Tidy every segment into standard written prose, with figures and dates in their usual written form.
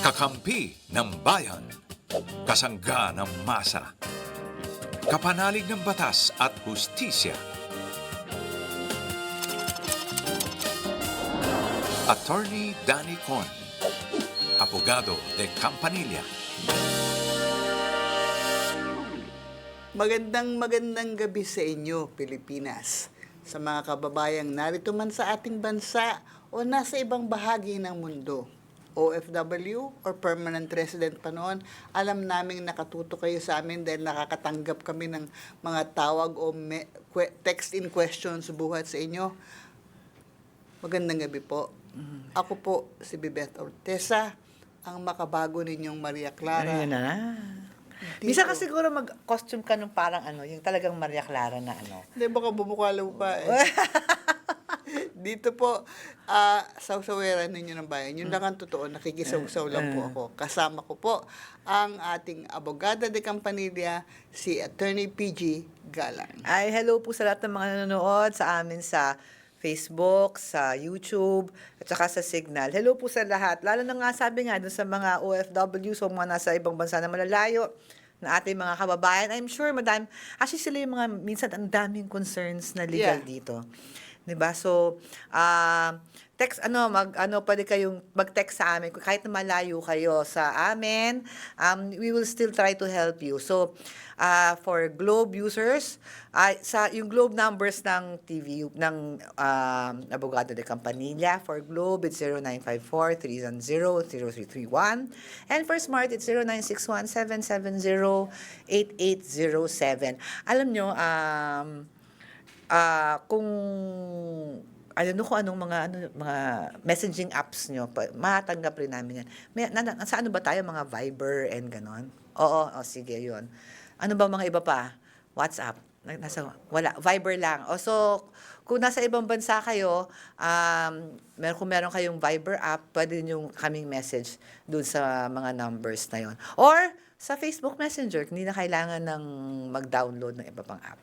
Kakampi ng bayan, kasangga ng masa, kapanalig ng batas at hustisya. Attorney Danny Con, Abogado de Campanilla. Magandang gabi sa inyo, Pilipinas. Sa mga kababayang narito man sa ating bansa o nasa ibang bahagi ng mundo. OFW or permanent resident pa noon, alam naming nakatuto kayo sa amin dahil nakakatanggap kami ng mga tawag o text-in questions buhat sa inyo. Magandang gabi po. Ako po si Bebeth Ortesa, ang makabago ninyong Maria Clara. Ayun na. Misa ka siguro mag-costume ka nung parang yung talagang Maria Clara na Hindi, baka bumukalaw pa eh. Dito po, sawsaweran ninyo ng bayan. Yun lang ang totoo, nakikisawsaw lang po ako. Kasama ko po ang ating abogada de Campanilla, si Attorney PG Galang. Ay, hello po sa lahat ng mga nanonood sa amin sa Facebook, sa YouTube, at saka sa Signal. Hello po sa lahat. Lalo na nga sabi nga dun sa mga OFW, so mga nasa ibang bansa na malalayo, na ating mga kababayan. I'm sure madami, actually sila yung mga, minsan ang daming concerns na legal dito. 'Di ba? So, text pwede kayong mag-text sa amin kahit na malayo kayo sa amin. We will still try to help you. So, for Globe users, sa yung Globe numbers ng TV ng Abogado de Campanilla, for Globe it's 0954-310-0331, and for Smart it's 0961-770-8807. Alam nyo, kung kung anong mga messaging apps nyo, matanggap rin namin yan. Sa ano ba tayo? Mga Viber and ganon? Oo, sige, yun. Ano ba mga iba pa? WhatsApp? Wala, Viber lang. So, kung nasa ibang bansa kayo, kung meron kayong Viber app, pwede nyo kaming message dun sa mga numbers na yon. Or, sa Facebook Messenger, hindi na kailangan ng mag-download ng iba pang app.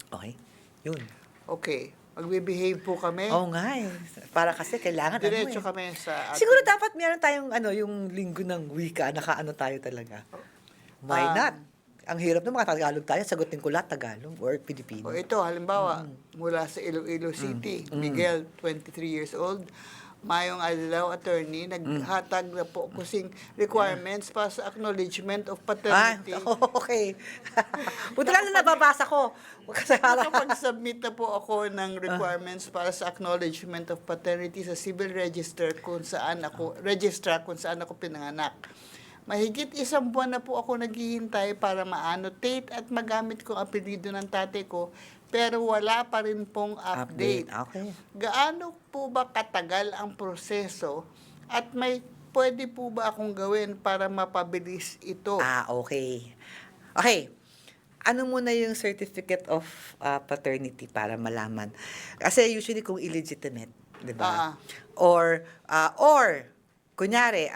Okay? Yun. Okay. Magbe-behave po kami. Oo nga eh. Para kasi kailangan Diretso kami sa ating... Siguro dapat meron tayong yung linggo ng wika, nakaano tayo talaga. Why not? Ang hirap ng mga Tagalog tayo, sagutin ko lahat Tagalog or Pilipino. Ito, halimbawa, mula sa Iloilo City, Miguel, 23 years old, mayong adlaw attorney, naghatag na po kusing requirements para sa acknowledgement of paternity. Okay. Buti lang na nababasa ko. Nakapag-submit na po ako ng requirements para sa acknowledgement of paternity sa civil register kung saan ako pinanganak. Mahigit 1 buwan na po ako naghihintay para ma-annotate at magamit ko ang apelyido ng tatay ko, pero wala pa rin pong update. Okay. Gaano po ba katagal ang proseso at pwede po ba akong gawin para mapabilis ito? Okay. Okay. Ano muna yung certificate of paternity para malaman? Kasi usually kung illegitimate, 'di ba? Or kunyari,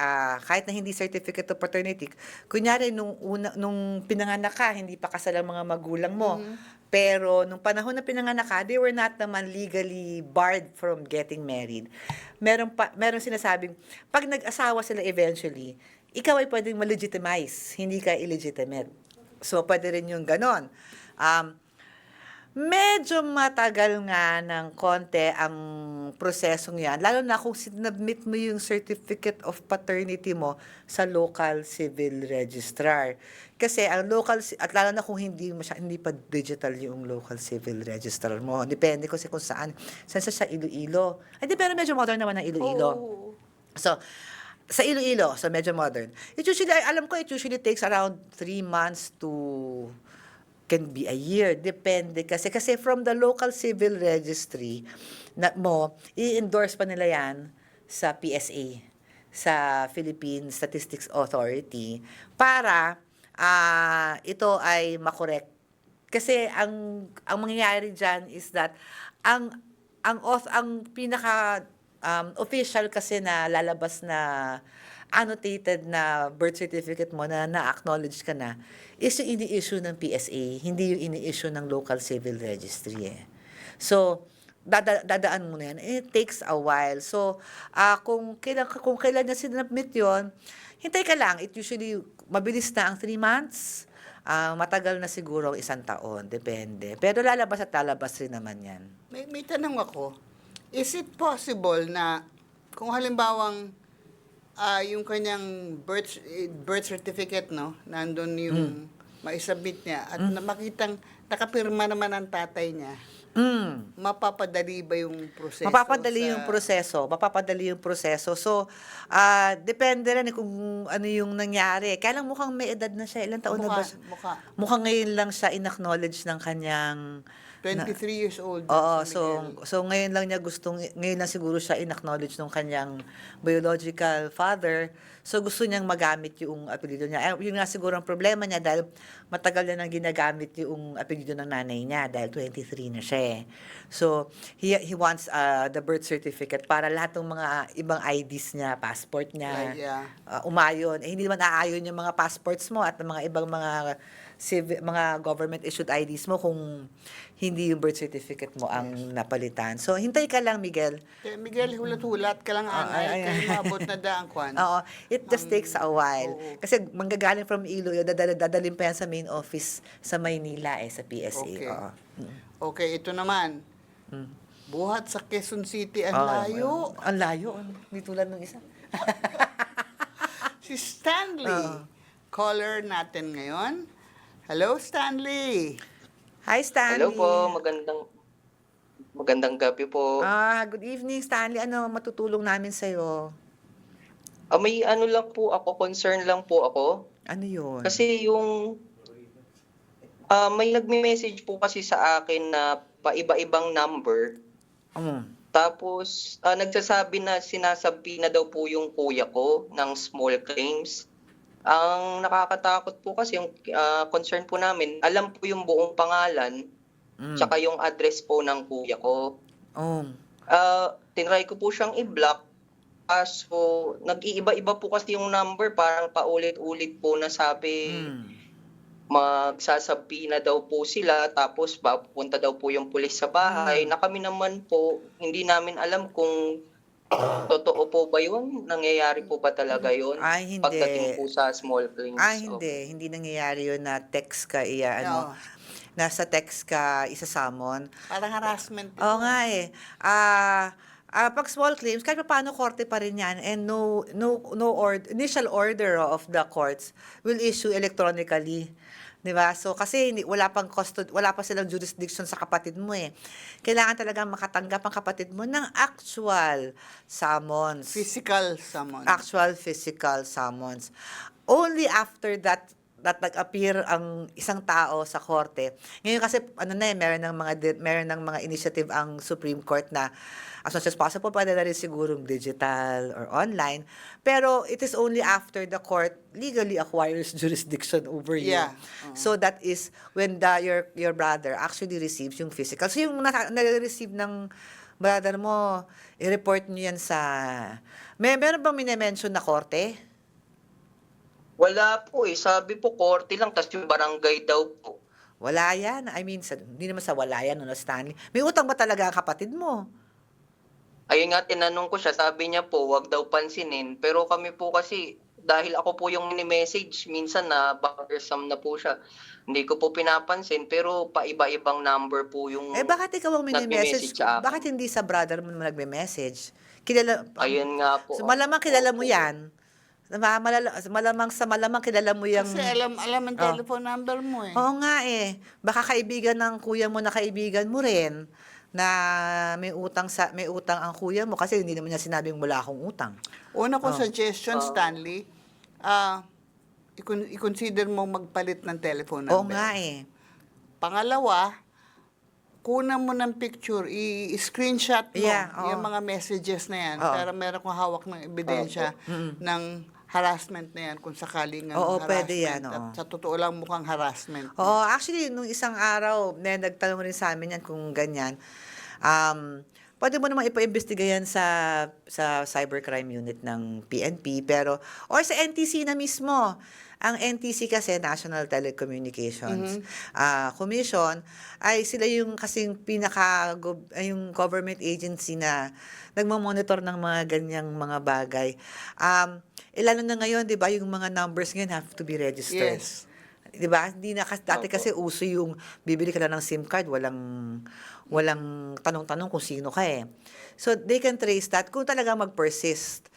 kahit na hindi certificate of paternity, kunyari nung pinanganak ka, hindi pa kasal ang mga magulang mo. Pero nung panahon na pinanganak ka, they were not naman legally barred from getting married. Meron sinasabing, pag nag-asawa sila eventually, ikaw ay pwedeng ma-legitimize, hindi ka illegitimate. So, pwede rin yung ganon. Medyo matagal nga ng konti ang prosesong yan, lalo na kung sinubmit mo yung certificate of paternity mo sa local civil registrar. Kasi ang local, at lalo na kung hindi pa digital yung local civil registrar mo. Depende kasi kung saan. Saan sa Iloilo. Pero medyo modern naman ang Iloilo. So, sa Iloilo, so medyo modern. Alam ko, it usually takes around 3 months to can be a year, depende kasi from the local civil registry i-endorse pa nila yan sa PSA, sa Philippine Statistics Authority, para ito ay makorek. Kasi ang mangyayari diyan is that ang pinaka official kasi na lalabas na annotated na birth certificate mo na na-acknowledge ka na is yung ini-issue ng PSA, hindi yung ini-issue ng local civil registry eh. So, dadaan mo na yan. It takes a while. So, kung kailan niya sinubmit yun, hintay ka lang. It usually, mabilis na ang 3 months. Matagal na siguro ang 1 taon. Depende. Pero lalabas at lalabas rin naman yan. May tanong ako. Is it possible na kung halimbawang yung kanyang birth certificate, no, nandun yung maisabit niya at makitang nakapirma naman ang tatay niya, mapapadali ba yung proseso? Mapapadali yung proseso. So, depende rin kung ano yung nangyari. Kaya lang mukhang may edad na siya. Ilang taon na ba siya? Mukhang ngayon lang siya in-acknowledge ng kanyang 23 years old. Oo, si Miguel. so ngayon lang siguro siya in-acknowledge ng kanyang biological father. So gusto niyang magamit yung apelyido niya. Yun nga siguro ang problema niya dahil matagal na nang ginagamit yung apelyido ng nanay niya dahil 23 na siya. So he wants the birth certificate para lahat ng mga ibang IDs niya, passport niya, umayon. Hindi naman aayon yung mga passports mo at mga ibang mga mga government issued IDs mo kung hindi yung birth certificate mo ang napalitan. So hintay ka lang, Miguel. Miguel, hulat-hulat ka lang angay. Kaya mabot na daang kwan. Oo, it just takes a while. Kasi manggagaling from Iloilo, dadalhin pa yan sa main office sa Maynila sa PSA. Okay. Oo. Okay, ito naman. Buhat sa Quezon City, ang layo. Ang layo. Hindi tulad ng isa. Si Stanley, caller natin ngayon. Hello, Stanley. Hi, Stanley. Hello po, magandang gabi po. Good evening, Stanley. Ano matutulong namin sa'yo? May ano lang po ako, concern lang po ako. Ano yun? Kasi yung may nagme-message po kasi sa akin na paiba-ibang number. Tapos nagsasabi na sinasabi na daw po yung kuya ko ng small claims. Ang nakakatakot po kasi yung concern po namin, alam po yung buong pangalan, tsaka yung address po ng kuya ko. Tinry ko po siyang i-block. So, nag-iiba-iba po kasi yung number, parang paulit-ulit po na sabi, magsasabi na daw po sila, tapos pupunta daw po yung pulis sa bahay, na kami naman po, hindi namin alam kung totoo po ba yun? Nangyayari po ba talaga yun? Ay, hindi. Pagdating po sa small claims. Hindi. Hindi nangyayari yun na text ka, nasa text ka, isa-summon. Parang harassment. Oo nga pag small claims, kahit paano korte pa rin yan and initial order of the courts will issue electronically. Diba? So, kasi wala pa silang jurisdiction sa kapatid mo Kailangan talaga makatanggap ang kapatid mo ng actual summons. Physical summons. Actual physical summons. Only after that nag-appear ang isang tao sa korte. Ngayon kasi meron ng mga initiative ang Supreme Court na as much as possible pwede na rin sigurong digital or online, pero it is only after the court legally acquires jurisdiction over you. So that is when your brother actually receives yung physical. So yung na-receive ng brother mo, i-report niyo yan sa meron bang mine-mention na korte? Wala po sabi po korte lang, tas yung barangay daw po. Wala yan. I mean, hindi naman sa wala yan, Stanley. May utang ba talaga ang kapatid mo? Ayun nga, tinanong ko siya, sabi niya po, wag daw pansinin. Pero kami po kasi, dahil ako po yung mini-message, minsan na bothersome na po siya. Hindi ko po pinapansin, pero paiba-ibang number po yung bakit ikaw ang mini-message? sa akin. Bakit hindi sa brother mo nagme-message? Ayun nga po. So, malamang kilala mo yan. Malamang kilala mo yung... Kasi alam ang telephone number mo Oo nga Baka kaibigan ng kuya mo na kaibigan mo rin na may utang ang kuya mo kasi hindi naman niya sinabing wala akong utang. Una kong suggestion, Stanley, i-consider mo magpalit ng telephone number. Oo nga Pangalawa, kunan mo ng picture, i-screenshot mo yung mga messages na yan para meron kong hawak ng ebidensya ng harassment na yan kung sakaling harassment. Pwede yan. At sa totoo lang mukhang harassment. Actually, nung isang araw, nagtanong rin sa amin yan kung ganyan. Pwede mo naman ipa-imbestiga yan sa cybercrime unit ng PNP, or sa NTC na mismo. Ang NTC kasi, National Telecommunications Commission, ay sila yung kasing yung government agency na nagmamonitor ng mga ganyang mga bagay. Lalo na ngayon, di ba, yung mga numbers ngayon have to be registered. Yes. 'Di ba? Hindi na dati kasi uso yung bibili ka lang ng SIM card, walang tanong-tanong kung sino ka eh. So they can trace that kung talagang mag-persist.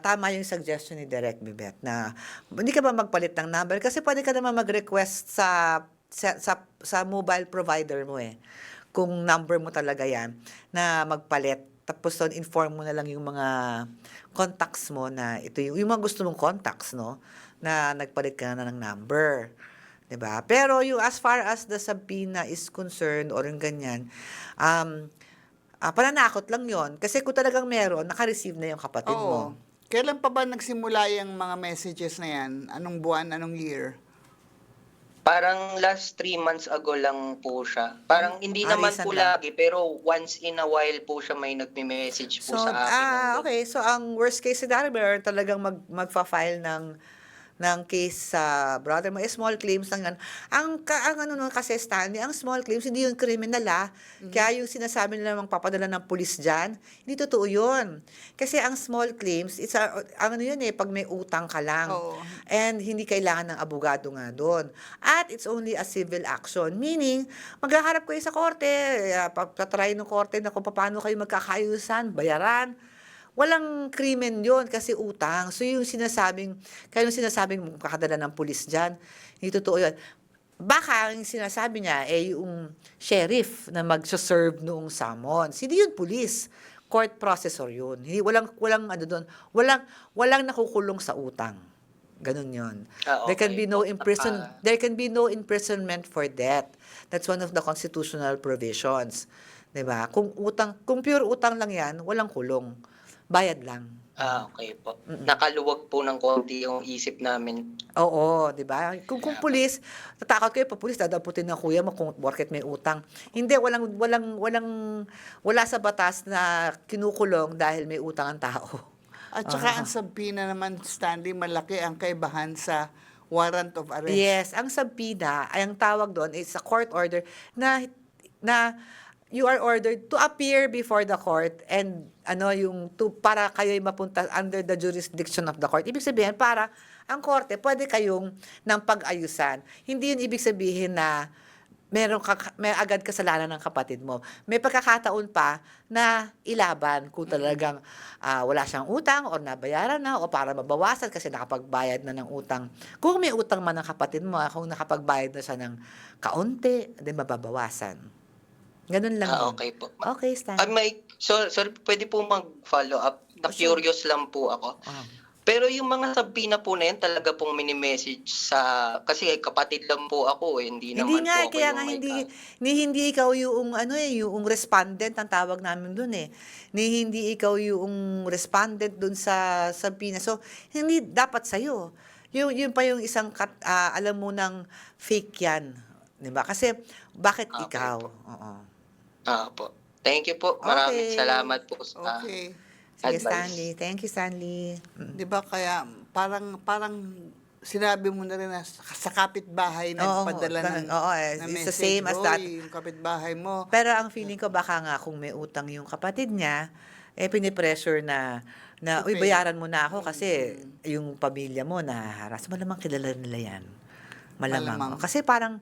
Tama yung suggestion ni Direk Bibet na hindi ka ba magpalit ng number kasi pwede ka naman mag-request sa mobile provider mo eh. Kung number mo talaga 'yan na magpalit. Tapos doon inform mo na lang yung mga contacts mo na ito yung mga gusto mong contacts, no? Na nagpalit ka na ng number. 'Di ba? Pero yung as far as the subpoena is concerned or yung ganyan, pananakot lang yon. Kasi kung talagang meron, naka-receive na yung kapatid mo. Oo. Kailan pa ba nagsimula yung mga messages na yan? Anong buwan, anong year? Parang last 3 months ago lang po siya. Parang hindi naman recent po lang. lagi, pero once in a while po siya may nagme-message po So, sa akin. okay. So, ang worst case scenario, meron talagang magfa-file ng case sa brother mo, small claims lang yan. Ang ano nun kasi, Stanley, ang small claims, hindi yung criminal Kaya yung sinasabi nila magpapadala ng pulis dyan, hindi totoo yun. Kasi ang small claims, ano yun pag may utang ka lang. Oo. And hindi kailangan ng abogado nga doon. At it's only a civil action. Meaning, maghaharap kayo sa korte, patry ng korte na kung paano kayo magkakayusan, bayaran. Walang krimen yon kasi utang. So yung sinasabing kakadala ng pulis dyan, hindi totoo yun. Baka ang sinasabi niya yung sheriff na mag-serve noong summons. Hindi yun pulis. Court processor yun. Hindi, walang ano doon. Walang nakukulong sa utang. Ganun yun. There can be no there can be no imprisonment for debt. That's one of the constitutional provisions. 'Di ba? Kung pure utang lang 'yan, walang kulong. Bayad lang. Okay po. Nakaluwag po ng konti yung isip namin. Oo, 'di ba? Kung pulis, tatakot kayo pa pulis, dadaputin ng kuya mo kung porket may utang. Hindi, wala sa batas na kinukulong dahil may utang ang tao. At saka ang subpoena naman, Stanley, malaki ang kaibahan sa warrant of arrest. Yes, ang subpoena, ay ang tawag doon is a court order na you are ordered to appear before the court and para kayo'y mapunta under the jurisdiction of the court. Ibig sabihin, para ang korte, pwede kayong ng pag-ayusan. Hindi yun ibig sabihin na may agad kasalanan ng kapatid mo. May pagkakataon pa na ilaban kung talagang wala siyang utang o nabayaran na o para mabawasan kasi nakapagbayad na ng utang. Kung may utang man ng kapatid mo, kung nakapagbayad na siya ng kaunti, then mababawasan. Ganun lang. Okay po. Okay, Stan. Sorry, pwede po mag-follow up. Na-curious lang po ako. Pero yung mga subpoena po na yan, talaga pong mini-message kasi kapatid lang po ako hindi naman Hindi nga, po ako kaya yung nga may hindi ikaw yung yung respondent ang tawag namin doon hindi ikaw yung respondent doon sa subpoena. So, hindi dapat sa'yo. Yun pa yung isang alam mo ng fake yan. Diba? Kasi, bakit ikaw? Oo. po. Thank you po. Maraming Okay. salamat po sa Okay. Sige, advice. Stanley. Thank you, Stanley. 'Di ba kaya parang sinabi mo na rin na sa kapitbahay nagpadala ng it's the same as that. Yung kapitbahay mo. Pero ang feeling ko baka nga kung may utang yung kapatid niya, pinipressure na uy, bayaran mo na ako kasi yung pamilya mo nahaharas. Malamang kilala nila yan. Malamang. Kasi parang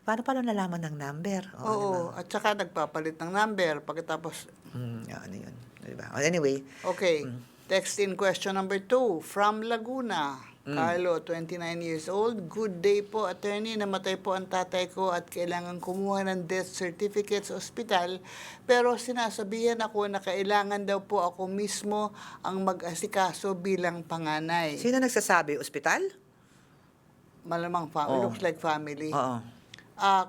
nalaman ng number. Oo, at saka nagpapalit ng number pagkatapos. Ano yun. Diba? Anyway. Okay. Text in question number 2 from Laguna. Carlo, 29 years old. Good day po, attorney. Namatay po ang tatay ko at kailangan kumuha ng death certificate sa ospital. Pero sinasabihan ako na kailangan daw po ako mismo ang mag-asikaso bilang panganay. Sino nagsasabi? Ospital? Malamang looks like family. Oo.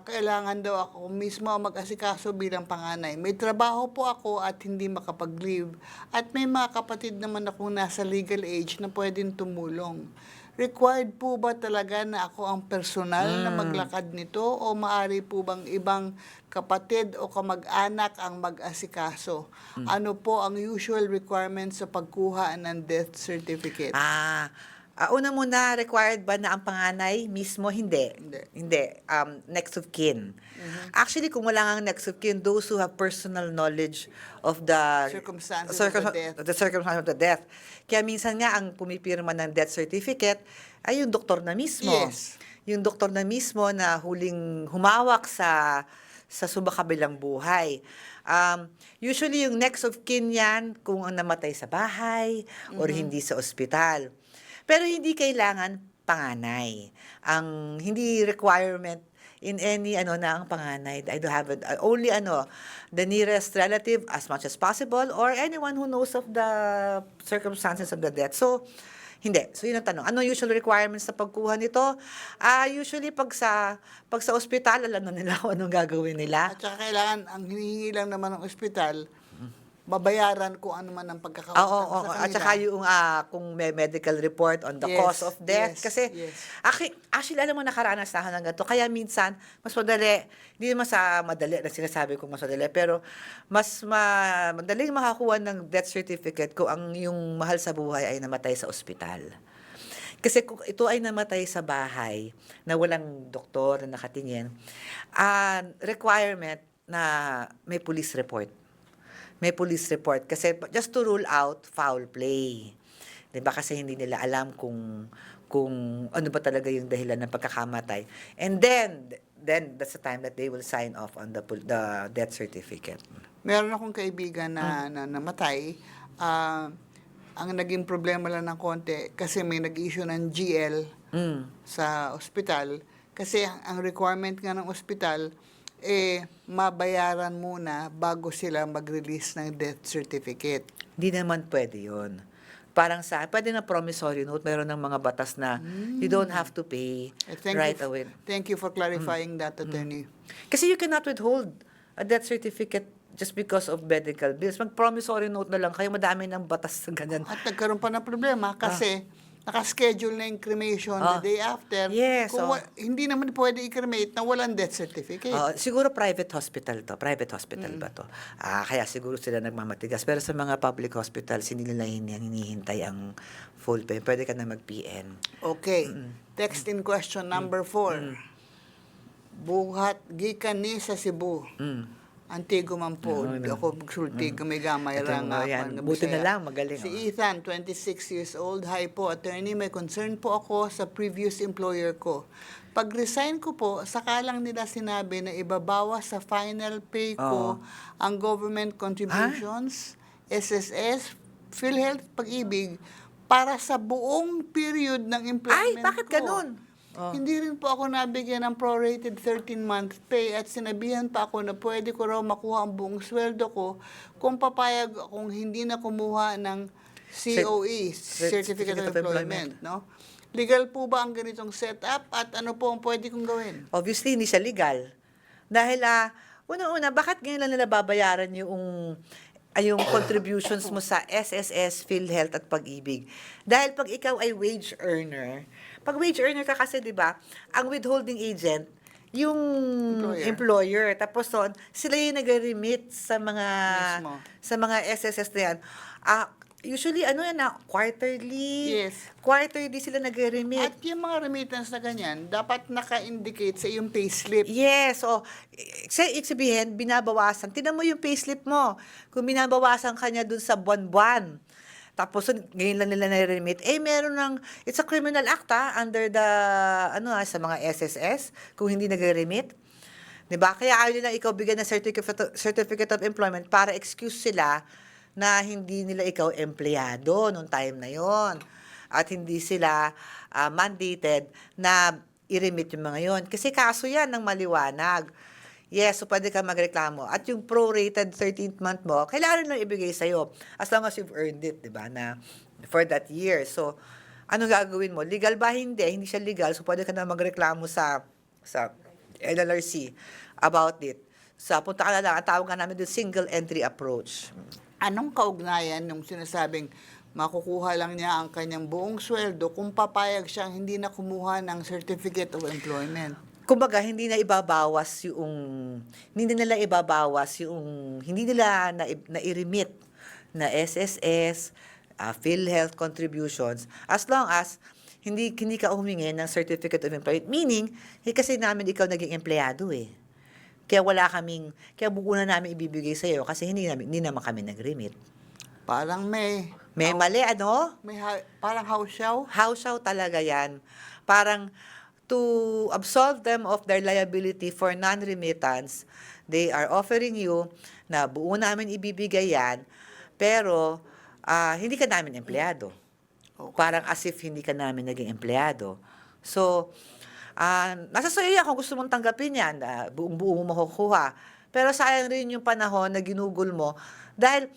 Kailangan daw ako mismo mag-asikaso bilang panganay. May trabaho po ako at hindi makapag-leave. At may mga kapatid naman akong nasa legal age na pwedeng tumulong. Required po ba talaga na ako ang personal na maglakad nito o maari po bang ibang kapatid o kamag-anak ang mag-asikaso? Ano po ang usual requirements sa pagkuha ng death certificate? Una muna, required ba na ang panganay mismo? Hindi. Hindi. Next of kin. Actually, kung wala nga next of kin, those who have personal knowledge of the Circumstances of the death. the circumstances of the death. Kaya minsan nga, ang pumipirma ng death certificate ay yung doktor na mismo. Yes. Yung doktor na mismo na huling humawak sa subakabilang buhay. Usually, yung next of kin yan, kung ang namatay sa bahay or hindi sa ospital. Pero hindi kailangan panganay. Ang hindi requirement in any na ang panganay. I do have it, only the nearest relative as much as possible or anyone who knows of the circumstances of the death. So, hindi. So, yun ang tanong. Ano usual requirements sa pagkuha nito? Usually, pag sa ospital, alam na nila kung anong gagawin nila. At saka kailangan, ang hinihingi lang naman ng ospital, babayaran kung ano man ang pagkakautang Oo, sa kanila. at saka yung kung may medical report on the Yes, cause of death. yes, Kasi, yes. actually, alam mo, nakaranas na ako ng ganito. Kaya minsan, mas madali, hindi naman sa madali na sinasabi kong mas madali, pero mas madaling makakuha ng death certificate kung ang yung mahal sa buhay ay namatay sa ospital. Kasi kung ito ay namatay sa bahay na walang doktor na nakatingin, requirement na may police report. May police report kasi just to rule out foul play. 'Di ba kasi hindi nila alam kung ano ba talaga yung dahilan ng pagkakamatay. And then that's the time that they will sign off on the death certificate. Meron akong kaibigan na namatay. Ang naging problema lang ng konti kasi may nag-issue ng GL sa ospital. Kasi ang requirement nga ng ospital, mabayaran muna bago sila mag-release ng death certificate. Hindi naman pwede yun. Parang pwede na promissory note, meron ng mga batas na you don't have to pay right away. Thank you for clarifying that, Attorney. Kasi you cannot withhold a death certificate just because of medical bills. Mag-promissory note na lang kayo, madami ng batas na ganyan. At nagkaroon pa ng problema kasi nakaschedule na yung cremation the day after. Yes, Kung hindi naman pwede i-cremate na walang death certificate. Siguro private hospital to. Private hospital ba to? Kaya siguro sila nagmamatigas. Pero sa mga public hospitals, hindi nila hinihintay ang full pay. Pwede ka na mag-PN. Okay. Text in question number 4. Buhat gikan ni sa Cebu. Antigo man po. Ako magsulti may gamay rang Buti na lang, magaling. Si Ethan, 26 years old. Hi po, attorney. May concern po ako sa previous employer ko. Pag-resign ko po, sakalang nila sinabi na ibabawas sa final pay ko ang government contributions, SSS, PhilHealth, Pag-ibig, para sa buong period ng employment ko. Ay, bakit ganun? Hindi rin po ako nabigyan ng prorated 13-month pay at sinabihan pa ako na pwede ko raw makuha ang buong sweldo ko kung papayag akong hindi na kumuha ng COE, Certificate of Employment. No? Legal po ba ang ganitong setup at ano po ang pwede kong gawin? Obviously, hindi siya legal. Dahil, una-una, bakit ngayon lang nila babayaran yung contributions mo sa SSS, PhilHealth at Pag-ibig? Dahil pag ikaw ay wage earner, pag wage earner ka kasi, di ba, ang withholding agent, yung employer. Tapos sila yung nag-remit sa mga SSS na yan. Usually, quarterly. Yes. Quarterly sila nag-remit. At yung mga remittance na ganyan, dapat naka-indicate sa iyong payslip. Yes, ibig sabihin, binabawasan. Tingnan mo yung payslip mo. Kung binabawasan ka niya dun sa buwan-buwan, tapos ngayon lang nila na-remit, meron it's a criminal act under the, sa mga SSS, kung hindi nag-remit. Diba? Kaya ayaw nila ikaw bigyan ng certificate of employment para excuse sila na hindi nila ikaw empleyado nung time na yon. At hindi sila mandated na i-remit yung mga yon. Kasi kaso yan ng maliwanag. Yes, so pwede ka magreklamo. At yung prorated 13th month mo, kailangan lang ibigay sa'yo as long as you've earned it, di ba, na for that year. So, ano gagawin mo? Legal ba? Hindi. Hindi siya legal. So, pwede ka na magreklamo sa LLRC about it. Punta ka na lang. Ang tawag nga namin doon, single entry approach. Anong kaugnayan nung sinasabing makukuha lang niya ang kanyang buong sweldo kung papayag siyang hindi na kumuha ng Certificate of Employment? Kumbaga, hindi nila ibabawas yung hindi nila na i-remit na SSS, PhilHealth contributions, as long as hindi ka humingi ng certificate of employment. Meaning, kasi namin ikaw naging empleyado eh. Kaya buo na namin ibibigay sa iyo kasi hindi naman kami nag-remit. Parang May mali, ano? parang house show. House show talaga yan. Parang to absolve them of their liability for non-remittance, they are offering you na buo namin ibibigay yan, pero hindi ka namin empleyado. Okay. Parang as if hindi ka namin naging empleyado. So, nasa sa'yo yan kung gusto mong tanggapin yan, buong-buo mo makukuha. Pero sayang rin yung panahon na ginugol mo dahil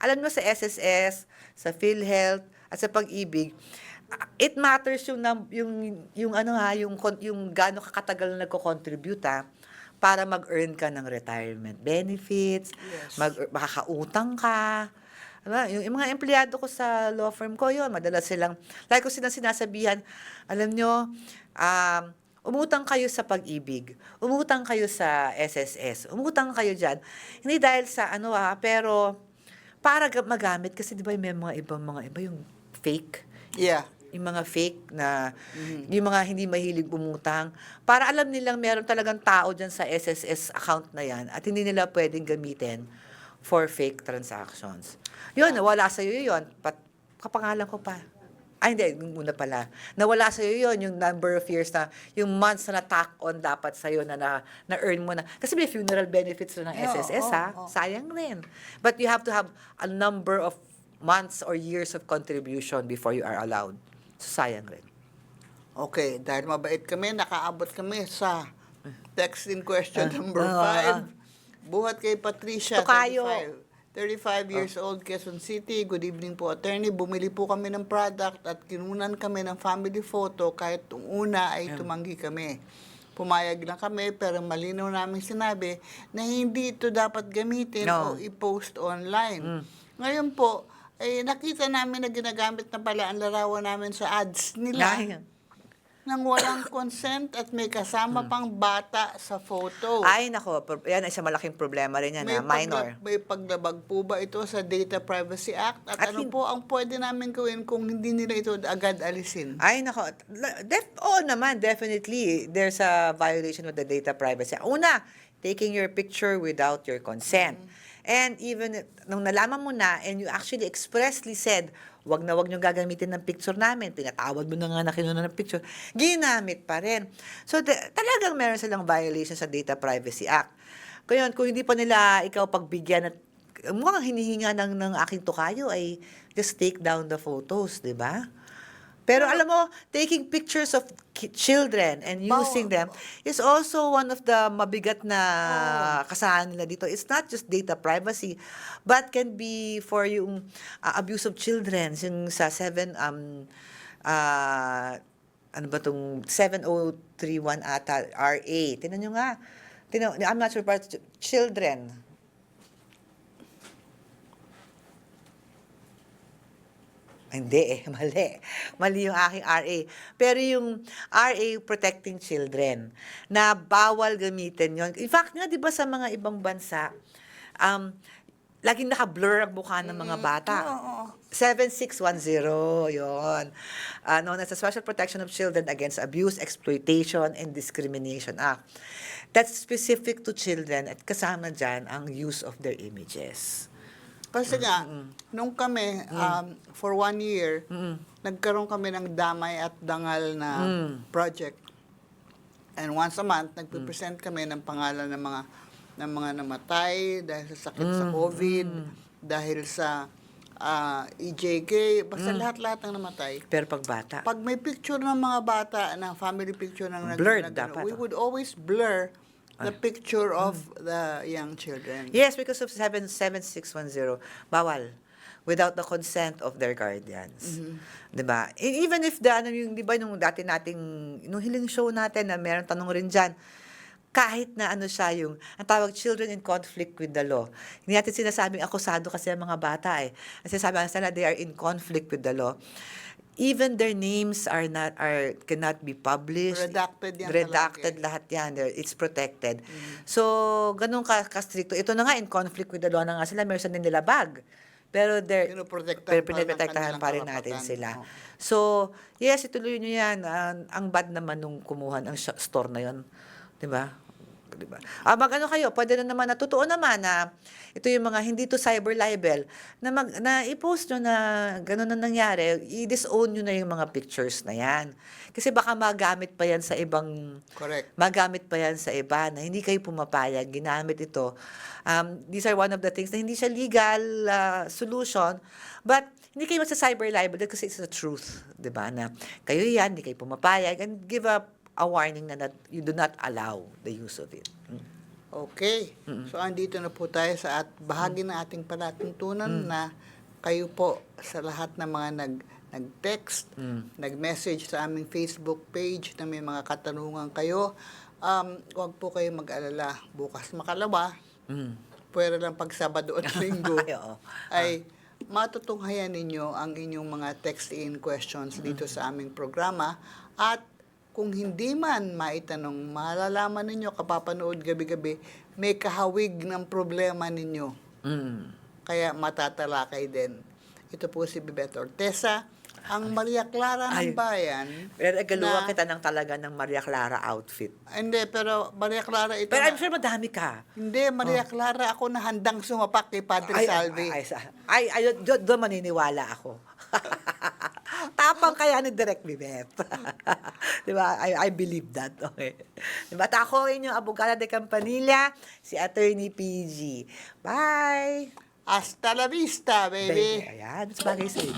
alam mo sa SSS, sa PhilHealth, at sa Pag-ibig, it matters yung gaano kakatagal na nagko-contribute para mag-earn ka ng retirement benefits, Yes. makakautang ka. Diba? Yung mga empleyado ko sa law firm ko, yun, madalas silang, like ko silang sinasabihan, alam nyo, umutang kayo sa Pag-ibig, umutang kayo sa SSS, umutang kayo dyan. Hindi dahil sa pero para magamit, kasi di ba may mga iba yung fake, Yeah. yung mga fake na, yung mga hindi mahilig umutang, para alam nilang meron talagang tao dyan sa SSS account na yan at hindi nila pwedeng gamitin for fake transactions. Yun, nawala sa'yo yun. Kapangalan ko pa. Ay, hindi, yung una pala. Nawala sa'yo yun, yung number of years na, yung months na tack on dapat sa'yo na-earn mo na. Kasi may funeral benefits na ng SSS, Sayang rin. But you have to have a number of months or years of contribution before you are allowed. So, sayang rin. Okay, dahil mabait kami, nakaabot kami sa text in question number 5. Buhat kay Patricia, Tokayo. 35 years old, Quezon City. Good evening po, attorney. Bumili po kami ng product at kinunan kami ng family photo kahit nung una ay tumanggi kami. Pumayag lang kami pero malinaw namin sinabi na hindi ito dapat gamitin o i-post online. Ngayon po, nakita namin na ginagamit na pala ang larawan namin sa ads nila. Nang walang consent at may kasama pang bata sa photo. Ay, nako. Yan, isa malaking problema rin yan, minor. May paglabag po ba ito sa Data Privacy Act? At ano po ang pwede namin gawin kung hindi nila ito agad alisin? Ay, nako. Oo naman, definitely. There's a violation of the Data Privacy Act. Una, taking your picture without your consent. And even nung nalaman mo na and you actually expressly said, wag niyong gagamitin ng picture namin, tinatawad mo na nga na kinuha ng picture, ginamit pa rin. So, talagang meron silang violation sa Data Privacy Act. Kaya kung hindi pa nila ikaw pagbigyan at mukhang hinihinga ng aking tokayo ay just take down the photos, di ba? Pero alam mo, taking pictures of children and using them is also one of the mabigat na kasalanan nila dito. It's not just data privacy, but can be for yung abuse of children. Yung sa 7031 ata, RA. Tingnan nyo nga. I'm not sure, but children. Hindi mali. Mali yung aking RA. Pero yung RA Protecting Children, na bawal gamitin yon. In fact, nga, di ba sa mga ibang bansa, laging naka-blur ang mukha ng mga bata. 7610, yon. Known as the Special Protection of Children Against Abuse, Exploitation, and Discrimination Act. That's specific to children at kasama dyan ang use of their images. Kasi nga, nung kami, for 1 year, nagkaroon kami ng damay at dangal na project. And once a month, nagpipresent kami ng pangalan ng mga namatay dahil sa sakit sa COVID, dahil sa EJK, basta lahat-lahat ng namatay. Pero pag bata. Pag may picture ng mga bata, na family picture ng Blurred dapat. we would always blur the picture of the young children. Yes, because of 7610, bawal. Without the consent of their guardians. Diba? Even if yung, diba, nung dati nating, nung hiling show natin na meron tanong rin dyan, kahit na ano siya yung, ang tawag children in conflict with the law. Hindi natin sinasabing akusado kasi ang mga bata eh. Kasi sabi nga they are in conflict with the law. Even their names cannot be published. Redacted yan Redacted lahat yan. It's protected. So, ganun ka-stricto. Ito na nga, in conflict with the law na nga sila, meron sa nilabag Pero Pinoprotektahan pa rin natin karapatan. sila. Oo. So, yes, ituloy nyo yan. Ang bad naman nung kumuhan ang store na yon, 'di ba? Diba? Magano kayo, pwede na naman, totoo naman na ito yung mga hindi to cyber libel, na i-post nyo na gano'n na nangyari, i-disown nyo na yung mga pictures na yan. Kasi baka magamit pa yan sa ibang, Correct. magamit pa yan sa iba na hindi kayo pumapayag, ginamit ito. These are one of the things na hindi siya legal solution, but hindi kayo sa cyber libel kasi it's the truth, 'di ba? Na kayo yan, hindi kayo pumapayag, and give a warning na that you do not allow the use of it. Okay. So, andito na po tayo sa bahagi ng ating palatuntunan na kayo po sa lahat ng mga nag-text, nag-message sa aming Facebook page na may mga katanungan kayo. Huwag po kayo mag-alala. Bukas makalawa, pwera lang pag Sabado at Linggo, Ay, oo. ay matutunghayan ninyo ang inyong mga text-in questions dito sa aming programa. At kung hindi man maitanong, malalaman ninyo, kapapanood gabi-gabi, may kahawig ng problema ninyo. Kaya matatalakay din. Ito po si Bebet Ortesa, ang Maria Clara ng Bayan. Pero agaluwa kita ng talaga ng Maria Clara outfit. Hindi, pero Maria Clara ito. Pero I'm sure madami ka. Hindi, Maria Clara, ako na handang sumapak kay Padre Salvi. Doon maniniwala ako. Tapang kaya ni Direk Bibet. Di ba? I believe that. Okay. Di ba? At ako, inyong abogada de Campanilla, si Attorney PG. Bye! Hasta la vista, baby! Ayan, sabagay sa'yo.